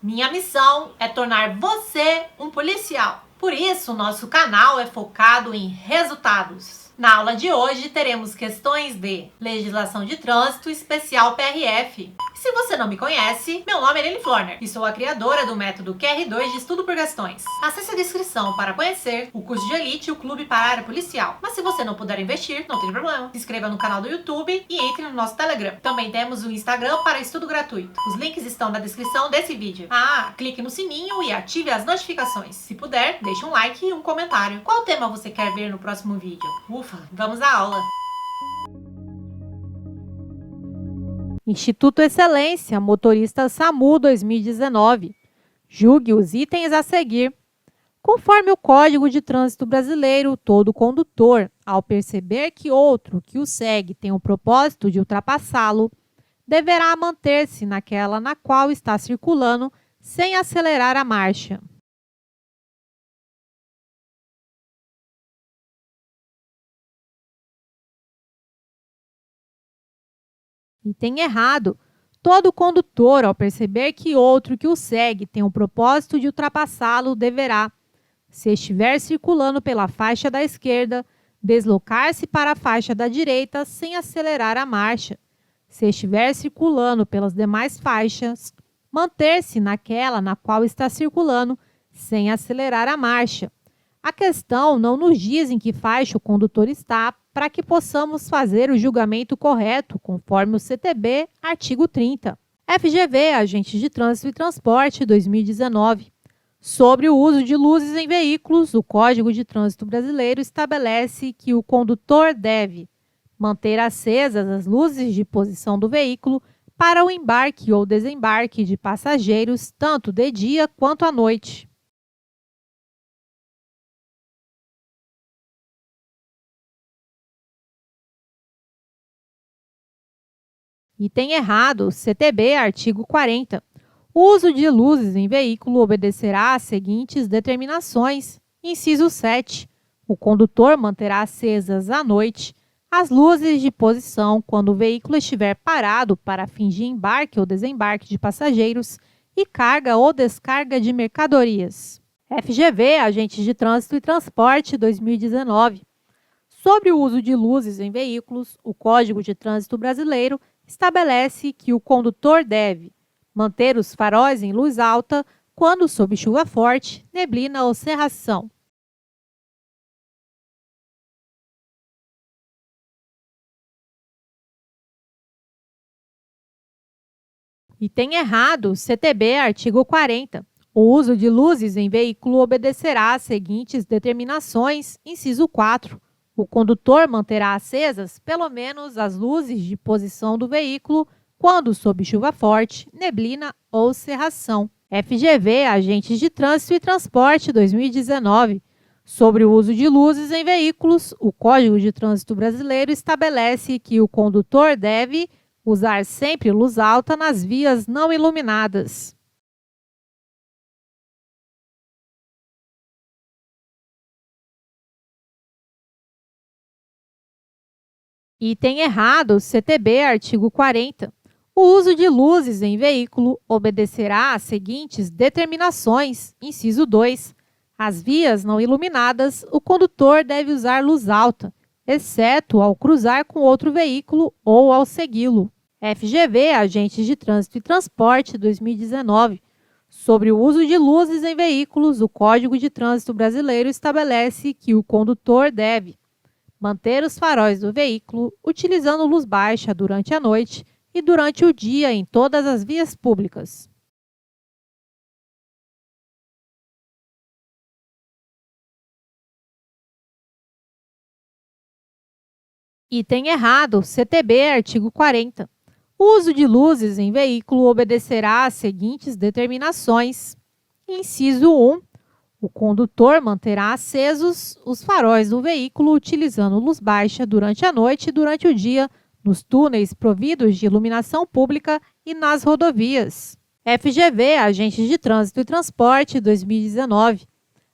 Minha missão é tornar você um policial. Por isso, nosso canal é focado em resultados. Na aula de hoje, teremos questões de legislação de trânsito especial PRF. E se você não me conhece, meu nome é Lili Florner e sou a criadora do método QR2 de estudo por questões. Acesse a descrição para conhecer o curso de elite e o clube para a área policial. Mas se você não puder investir, não tem problema. Se inscreva no canal do YouTube e entre no nosso Telegram. Também temos o Instagram para estudo gratuito. Os links estão na descrição desse vídeo. Clique no sininho e ative as notificações. Se puder, deixe um like e um comentário. Qual tema você quer ver no próximo vídeo? Vamos à aula! Instituto Excelência Motorista SAMU 2019. Julgue os itens a seguir. Conforme o Código de Trânsito Brasileiro, todo condutor, ao perceber que outro que o segue tem o propósito de ultrapassá-lo, deverá manter-se naquela na qual está circulando sem acelerar a marcha. Item errado. Todo condutor, ao perceber que outro que o segue tem o propósito de ultrapassá-lo, deverá, se estiver circulando pela faixa da esquerda, deslocar-se para a faixa da direita sem acelerar a marcha. Se estiver circulando pelas demais faixas, manter-se naquela na qual está circulando sem acelerar a marcha. A questão não nos diz em que faixa o condutor está para que possamos fazer o julgamento correto, conforme o CTB, artigo 30. FGV, Agentes de Trânsito e Transporte, 2019. Sobre o uso de luzes em veículos, o Código de Trânsito Brasileiro estabelece que o condutor deve manter acesas as luzes de posição do veículo para o embarque ou desembarque de passageiros, tanto de dia quanto à noite. Item errado, CTB, artigo 40. O uso de luzes em veículo obedecerá às seguintes determinações. Inciso 7. O condutor manterá acesas à noite as luzes de posição quando o veículo estiver parado para fins de embarque ou desembarque de passageiros e carga ou descarga de mercadorias. FGV, Agentes de Trânsito e Transporte, 2019. Sobre o uso de luzes em veículos, o Código de Trânsito Brasileiro estabelece que o condutor deve manter os faróis em luz alta quando sob chuva forte, neblina ou cerração. Item errado, CTB, artigo 40. O uso de luzes em veículo obedecerá às seguintes determinações. Inciso 4. O condutor manterá acesas pelo menos as luzes de posição do veículo quando sob chuva forte, neblina ou cerração. FGV, Agentes de Trânsito e Transporte, 2019. Sobre o uso de luzes em veículos, o Código de Trânsito Brasileiro estabelece que o condutor deve usar sempre luz alta nas vias não iluminadas. Item errado, CTB, artigo 40. O uso de luzes em veículo obedecerá às seguintes determinações. Inciso 2. As vias não iluminadas, o condutor deve usar luz alta, exceto ao cruzar com outro veículo ou ao segui-lo. FGV, Agentes de Trânsito e Transporte, 2019. Sobre o uso de luzes em veículos, o Código de Trânsito Brasileiro estabelece que o condutor deve manter os faróis do veículo utilizando luz baixa durante a noite e durante o dia em todas as vias públicas. Item errado, CTB, artigo 40. O uso de luzes em veículo obedecerá às seguintes determinações. Inciso 1. O condutor manterá acesos os faróis do veículo utilizando luz baixa durante a noite e durante o dia nos túneis providos de iluminação pública e nas rodovias. FGV, Agentes de Trânsito e Transporte, 2019.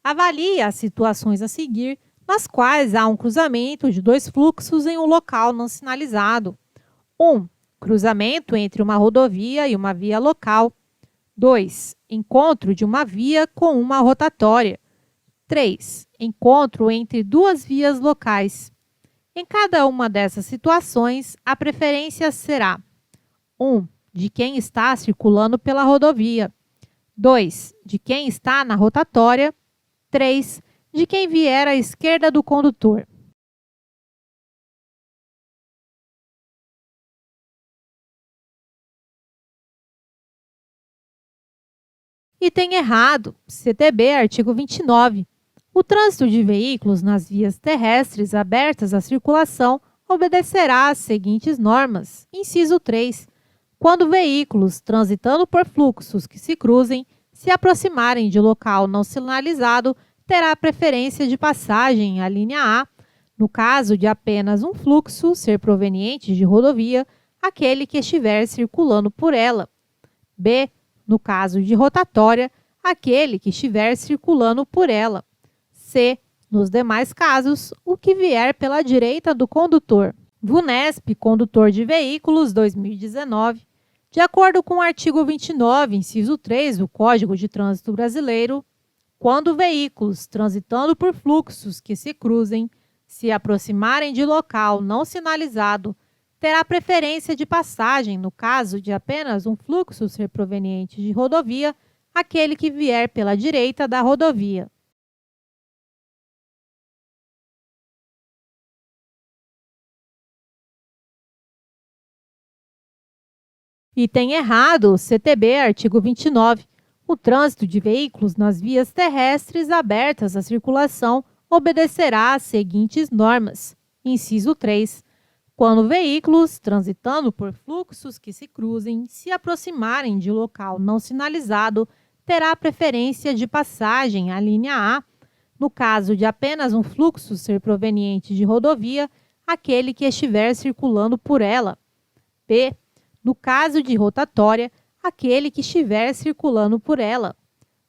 Avalie as situações a seguir nas quais há um cruzamento de dois fluxos em um local não sinalizado. 1. Cruzamento entre uma rodovia e uma via local. 2. Encontro de uma via com uma rotatória. 3. Encontro entre duas vias locais. Em cada uma dessas situações, a preferência será 1. De quem está circulando pela rodovia. 2. De quem está na rotatória. 3. De quem vier à esquerda do condutor. Item errado, CTB, artigo 29. O trânsito de veículos nas vias terrestres abertas à circulação obedecerá às seguintes normas. Inciso 3. Quando veículos transitando por fluxos que se cruzem se aproximarem de local não sinalizado, terá preferência de passagem à linha A. No caso de apenas um fluxo ser proveniente de rodovia, aquele que estiver circulando por ela. B. No caso de rotatória, aquele que estiver circulando por ela. C. Nos demais casos, o que vier pela direita do condutor. VUNESP, Condutor de Veículos, 2019. De acordo com o artigo 29, inciso 3 do Código de Trânsito Brasileiro, quando veículos transitando por fluxos que se cruzem se aproximarem de local não sinalizado, terá preferência de passagem, no caso de apenas um fluxo ser proveniente de rodovia, aquele que vier pela direita da rodovia. Item errado, CTB, artigo 29. O trânsito de veículos nas vias terrestres abertas à circulação obedecerá às seguintes normas. Inciso 3. Quando veículos transitando por fluxos que se cruzem se aproximarem de local não sinalizado, terá preferência de passagem à linha A. No caso de apenas um fluxo ser proveniente de rodovia, aquele que estiver circulando por ela. B. No caso de rotatória, aquele que estiver circulando por ela.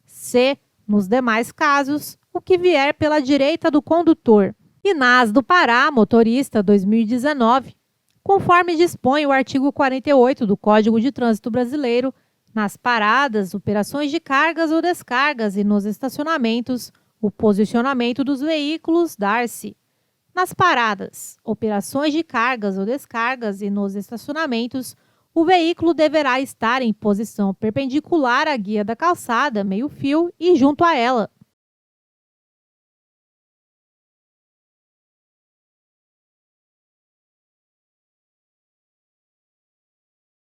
C. Nos demais casos, o que vier pela direita do condutor. INAS do Pará, motorista, 2019. Conforme dispõe o artigo 48 do Código de Trânsito Brasileiro, nas paradas, operações de cargas ou descargas e nos estacionamentos, o posicionamento dos veículos dar-se. Nas paradas, operações de cargas ou descargas e nos estacionamentos, o veículo deverá estar em posição perpendicular à guia da calçada, meio-fio e junto a ela.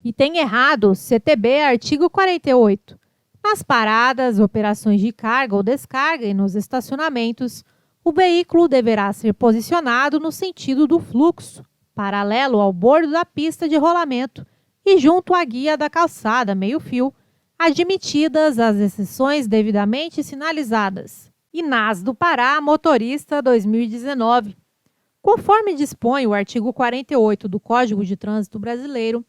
Item errado, CTB, artigo 48. Nas paradas, operações de carga ou descarga e nos estacionamentos, o veículo deverá ser posicionado no sentido do fluxo, paralelo ao bordo da pista de rolamento e junto à guia da calçada, meio-fio, admitidas as exceções devidamente sinalizadas. INAS do Pará, motorista, 2019. Conforme dispõe o artigo 48 do Código de Trânsito Brasileiro,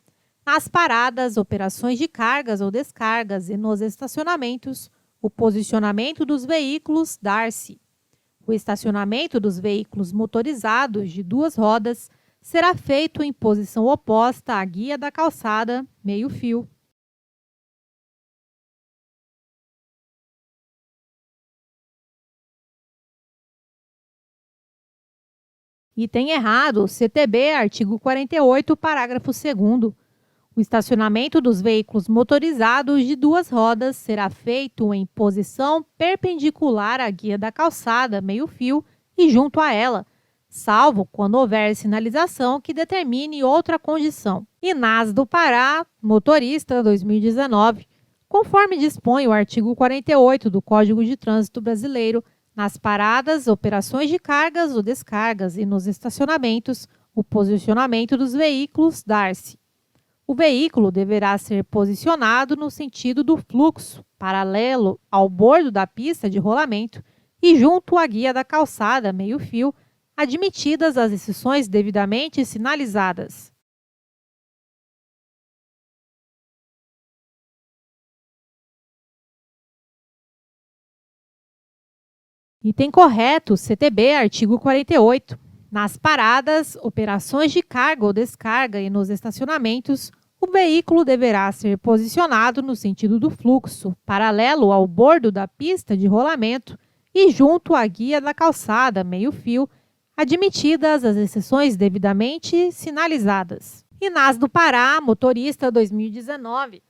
nas paradas, operações de cargas ou descargas e nos estacionamentos, o posicionamento dos veículos dar-se. O estacionamento dos veículos motorizados de duas rodas será feito em posição oposta à guia da calçada, meio-fio. Item errado, CTB, artigo 48, parágrafo 2º. O estacionamento dos veículos motorizados de duas rodas será feito em posição perpendicular à guia da calçada, meio-fio e junto a ela, salvo quando houver sinalização que determine outra condição. INAS do Pará, motorista, 2019. Conforme dispõe o artigo 48 do Código de Trânsito Brasileiro, nas paradas, operações de cargas ou descargas e nos estacionamentos, o posicionamento dos veículos dar-se. O veículo deverá ser posicionado no sentido do fluxo, paralelo ao bordo da pista de rolamento e junto à guia da calçada, meio-fio, admitidas as exceções devidamente sinalizadas. Item correto, CTB, artigo 48. Nas paradas, operações de carga ou descarga e nos estacionamentos, O veículo deverá ser posicionado no sentido do fluxo, paralelo ao bordo da pista de rolamento e junto à guia da calçada meio-fio, admitidas as exceções devidamente sinalizadas. Inas do Pará, motorista 2019.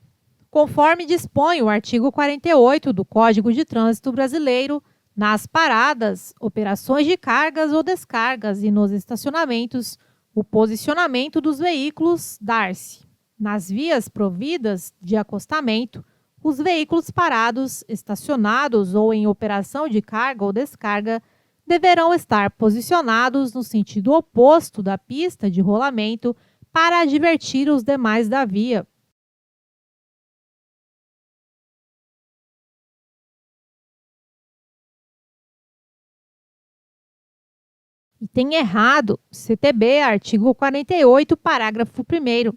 Conforme dispõe o artigo 48 do Código de Trânsito Brasileiro, nas paradas, operações de cargas ou descargas e nos estacionamentos, o posicionamento dos veículos dar-se nas vias providas de acostamento, os veículos parados, estacionados ou em operação de carga ou descarga deverão estar posicionados no sentido oposto da pista de rolamento para advertir os demais da via. Item errado, CTB, artigo 48, parágrafo 1º.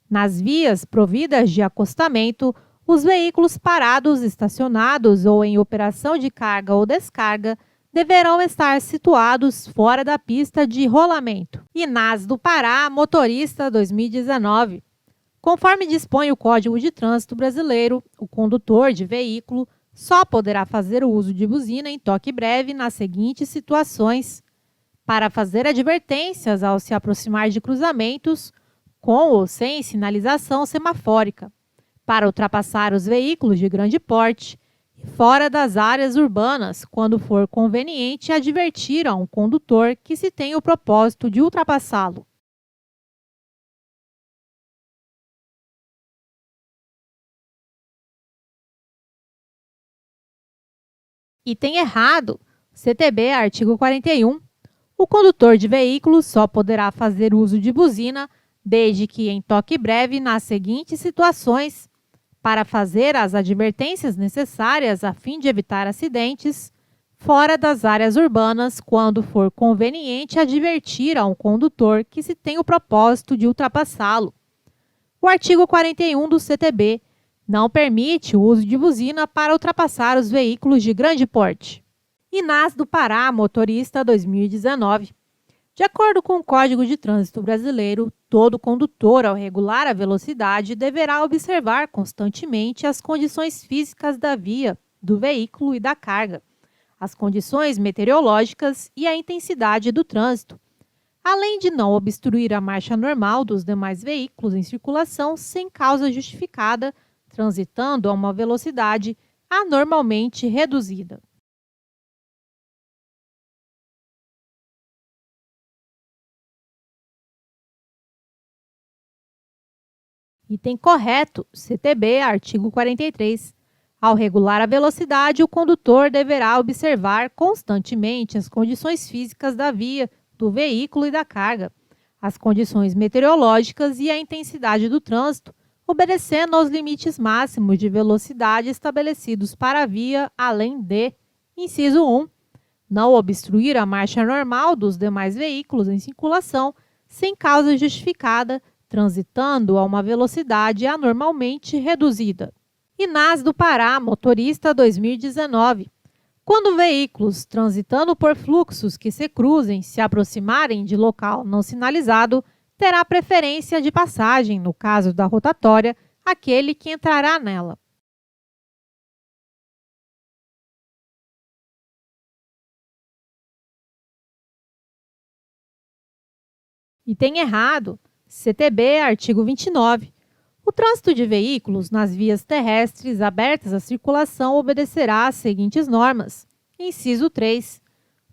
Nas vias providas de acostamento, os veículos parados, estacionados ou em operação de carga ou descarga deverão estar situados fora da pista de rolamento. Inas do Pará, motorista 2019. Conforme dispõe o Código de Trânsito Brasileiro, o condutor de veículo só poderá fazer o uso de buzina em toque breve nas seguintes situações: para fazer advertências ao se aproximar de cruzamentos, com ou sem sinalização semafórica, para ultrapassar os veículos de grande porte e fora das áreas urbanas, quando for conveniente advertir a um condutor que se tem o propósito de ultrapassá-lo. Item errado, CTB, artigo 41. O condutor de veículo só poderá fazer uso de buzina desde que em toque breve nas seguintes situações: para fazer as advertências necessárias a fim de evitar acidentes, fora das áreas urbanas, quando for conveniente advertir a um condutor que se tem o propósito de ultrapassá-lo. O artigo 41 do CTB não permite o uso de buzina para ultrapassar os veículos de grande porte. Inas do Pará, motorista 2019. De acordo com o Código de Trânsito Brasileiro, todo condutor, ao regular a velocidade, deverá observar constantemente as condições físicas da via, do veículo e da carga, as condições meteorológicas e a intensidade do trânsito, além de não obstruir a marcha normal dos demais veículos em circulação sem causa justificada, transitando a uma velocidade anormalmente reduzida. Item correto, CTB, artigo 43. Ao regular a velocidade, o condutor deverá observar constantemente as condições físicas da via, do veículo e da carga, as condições meteorológicas e a intensidade do trânsito, obedecendo aos limites máximos de velocidade estabelecidos para a via, além de: inciso 1. Não obstruir a marcha normal dos demais veículos em circulação sem causa justificada, transitando a uma velocidade anormalmente reduzida. Inas do Pará, motorista 2019. Quando veículos transitando por fluxos que se cruzem se aproximarem de local não sinalizado, terá preferência de passagem, no caso da rotatória, aquele que entrará nela. Item errado, CTB, artigo 29. O trânsito de veículos nas vias terrestres abertas à circulação obedecerá às seguintes normas. Inciso 3.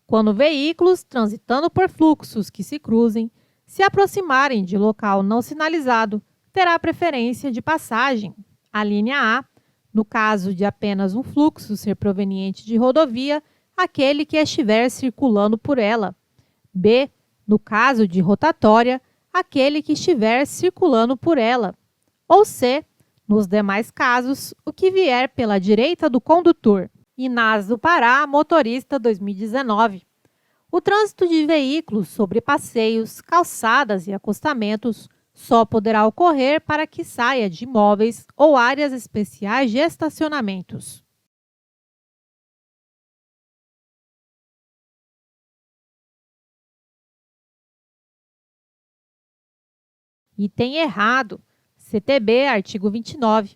Quando veículos transitando por fluxos que se cruzem se aproximarem de local não sinalizado, terá preferência de passagem. A linha A, no caso de apenas um fluxo ser proveniente de rodovia, aquele que estiver circulando por ela. B, no caso de rotatória, aquele que estiver circulando por ela. Ou C, nos demais casos, o que vier pela direita do condutor. Inas do Pará, motorista 2019. O trânsito de veículos sobre passeios, calçadas e acostamentos só poderá ocorrer para que saia de imóveis ou áreas especiais de estacionamentos. Item errado, CTB, artigo 29.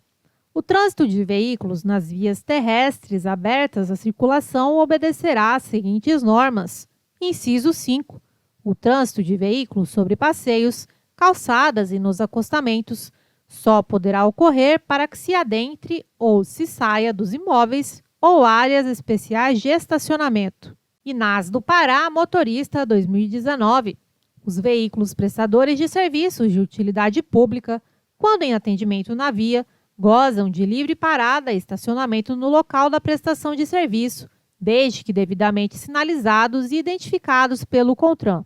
O trânsito de veículos nas vias terrestres abertas à circulação obedecerá às seguintes normas. Inciso 5. O trânsito de veículos sobre passeios, calçadas e nos acostamentos só poderá ocorrer para que se adentre ou se saia dos imóveis ou áreas especiais de estacionamento. Inas do Pará, motorista 2019. Os veículos prestadores de serviços de utilidade pública, quando em atendimento na via, gozam de livre parada e estacionamento no local da prestação de serviço, desde que devidamente sinalizados e identificados pelo CONTRAN.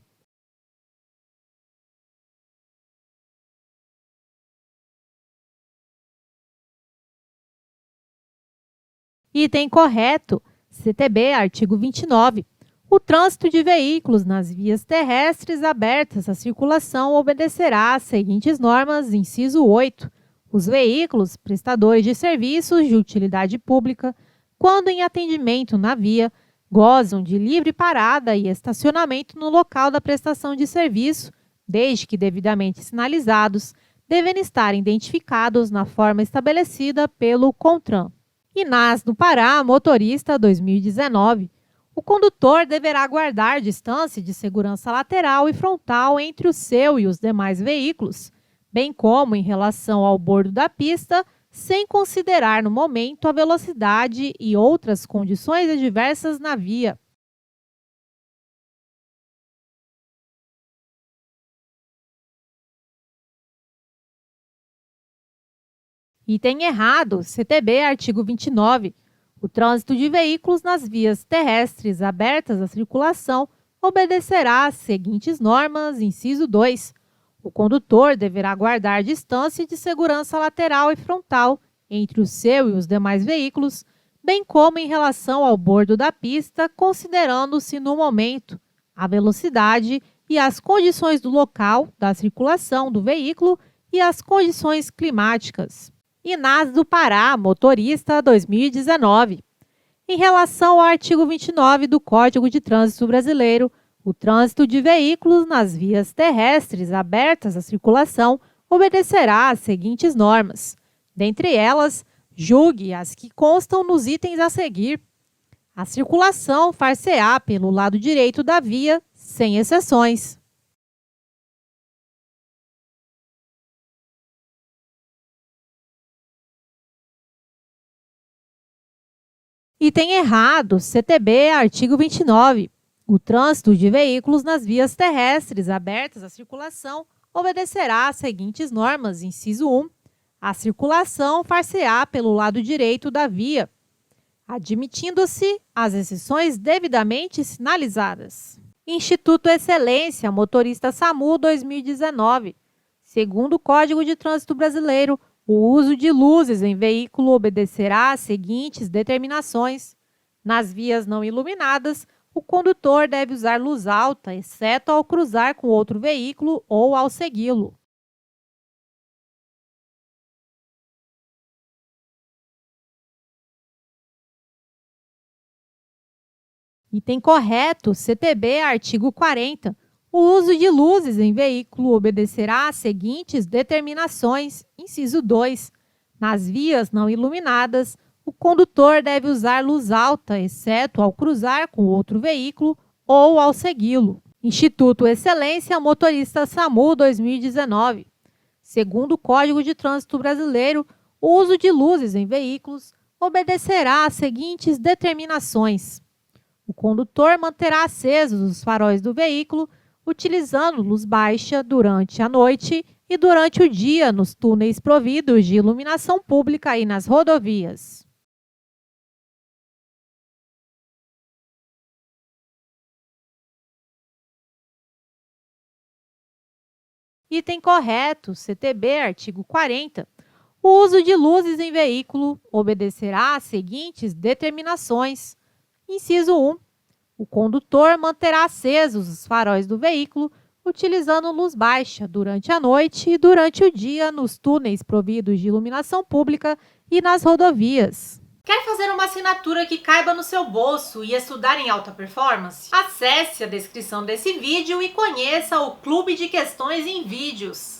Item correto, CTB, artigo 29. O trânsito de veículos nas vias terrestres abertas à circulação obedecerá às seguintes normas, inciso 8. Os veículos prestadores de serviços de utilidade pública, quando em atendimento na via, gozam de livre parada e estacionamento no local da prestação de serviço, desde que devidamente sinalizados, devem estar identificados na forma estabelecida pelo CONTRAN. Inas do Pará, motorista 2019. O condutor deverá guardar distância de segurança lateral e frontal entre o seu e os demais veículos, bem como em relação ao bordo da pista, sem considerar no momento a velocidade e outras condições adversas na via. Item errado, CTB, artigo 29. O trânsito de veículos nas vias terrestres abertas à circulação obedecerá às seguintes normas, inciso 2. O condutor deverá guardar distância de segurança lateral e frontal entre o seu e os demais veículos, bem como em relação ao bordo da pista, considerando-se no momento a velocidade e as condições do local da circulação do veículo e as condições climáticas. Inas do Pará, motorista 2019. Em relação ao artigo 29 do Código de Trânsito Brasileiro, o trânsito de veículos nas vias terrestres abertas à circulação obedecerá às seguintes normas. Dentre elas, julgue as que constam nos itens a seguir. A circulação far-se-á pelo lado direito da via, sem exceções. Item errado, CTB, artigo 29. O trânsito de veículos nas vias terrestres abertas à circulação obedecerá às seguintes normas, inciso 1. A circulação far-se-á pelo lado direito da via, admitindo-se as exceções devidamente sinalizadas. Instituto Excelência, motorista SAMU 2019. Segundo o Código de Trânsito Brasileiro, o uso de luzes em veículo obedecerá às seguintes determinações. Nas vias não iluminadas, o condutor deve usar luz alta, exceto ao cruzar com outro veículo ou ao segui-lo. Item correto, CTB, artigo 40. O uso de luzes em veículo obedecerá às seguintes determinações. Inciso 2. Nas vias não iluminadas, o condutor deve usar luz alta, exceto ao cruzar com outro veículo ou ao segui-lo. Instituto Excelência, motorista SAMU 2019. Segundo o Código de Trânsito Brasileiro, o uso de luzes em veículos obedecerá às seguintes determinações. O condutor manterá acesos os faróis do veículo, utilizando luz baixa durante a noite e durante o dia nos túneis providos de iluminação pública e nas rodovias. Item correto, CTB, artigo 40. O uso de luzes em veículo obedecerá às seguintes determinações. Inciso 1. O condutor manterá acesos os faróis do veículo, utilizando luz baixa durante a noite e durante o dia nos túneis providos de iluminação pública e nas rodovias. Quer fazer uma assinatura que caiba no seu bolso e estudar em alta performance? Acesse a descrição desse vídeo e conheça o Clube de Questões em Vídeos.